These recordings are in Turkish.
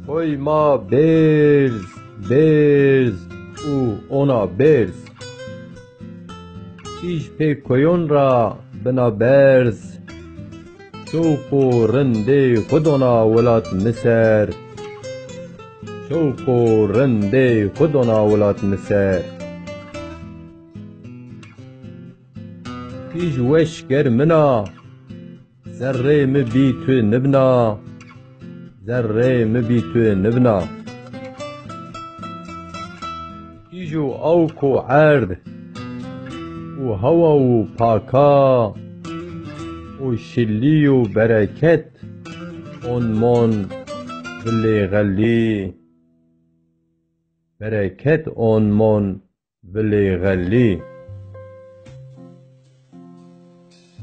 Koyma berz û ona berz. Çîş pê koyon ra bina berz. Şewq û rindê xwe dona welat Misr. Şewq û rindê xwe dona welat Misr. Kîj weşger mina, zerrê min bî tu nibina. Zerrê min bî tu nibina. Kîj û awk û erd û hewa û paka û şillî û bereket on mon bilê xellî. Bereket on mon bilê xellî.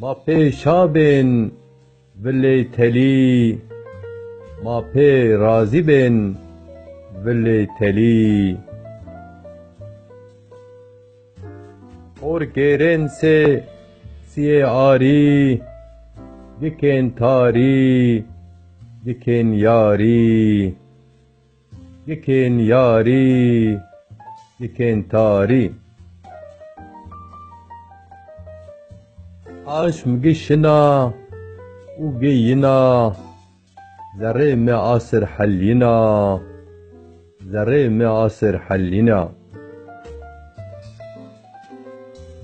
Ma pêşa bên vilê telî. Ma pê razî bên vilê telî. Or gêrên siyê arî. Dikên tarî, dikên yarî. Dikên yarî, dikên tarî. Aşm gişina û giyîna. Zerrê me asir hellîna. Zerrê me asir hellîna.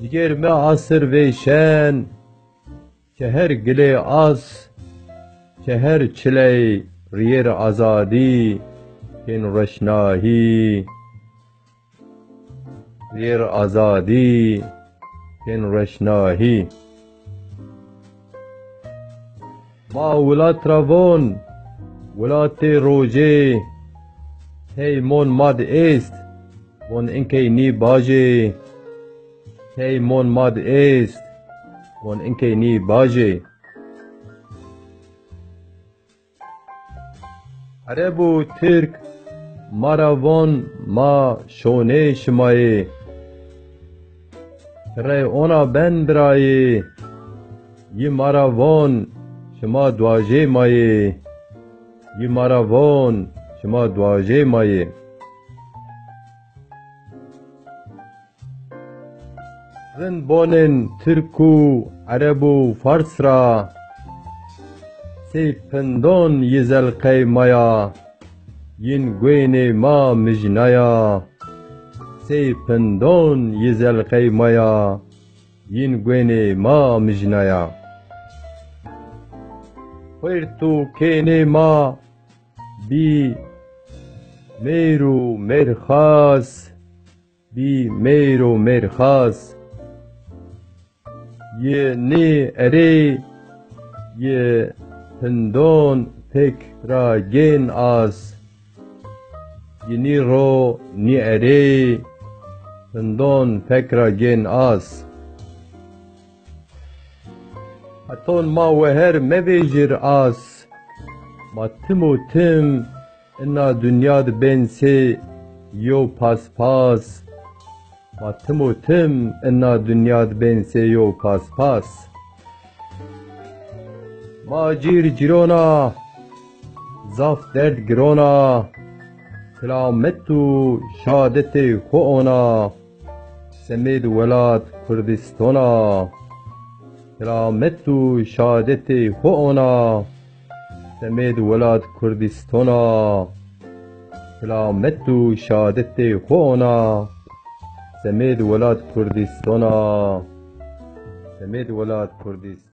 Diger me asir vêşen. Çeher gilê as. Çeher çiley riyêr azadî. Kên reşnahî. Riyêr azadî. Kên reşnahî. Ma welat ravon, welatê rojê. Hey mon mad est, von inkey nî bajê. Hey mon mad est, von inkey nî bajê. Ereb û Tirk ma ravon ma şonê şimayê. Tirey ona ben birayê. Yî ma ravon şima duajê mayê. Yî ma ravon şima duajê mayê. Rind bonên Tirk û Ereb û Fars ra. Sê pindon yê zelqey maya. Yên guênê ma mijnaya. Sê pindon yê zelqey maya. Yên guênê ma mijnaya. Xwêrt û kênê ma bî mêr û mêrxas. Bî mêr û mêrxas. Yê nê erê yê pindon pek ra gên as. Yê nî ro nî erê pindon pek ra gên as. Heton ma weher mevêjir as. Ma tim û tim ina dunya dibên sê yo paspas. Ma tim û tim ina dunya dibên sê yo paspas. Ma cîr cîrona, zaf derd girona. Selamet û şadetê xwe ona. Semêd welat Kurdistona. Selamet û şadetê xwe ona. Semêd welat Kurdistona. Selamet û şadetê xwe ona. Semêd welat Kurdistona. Semêd welat Kurdistona.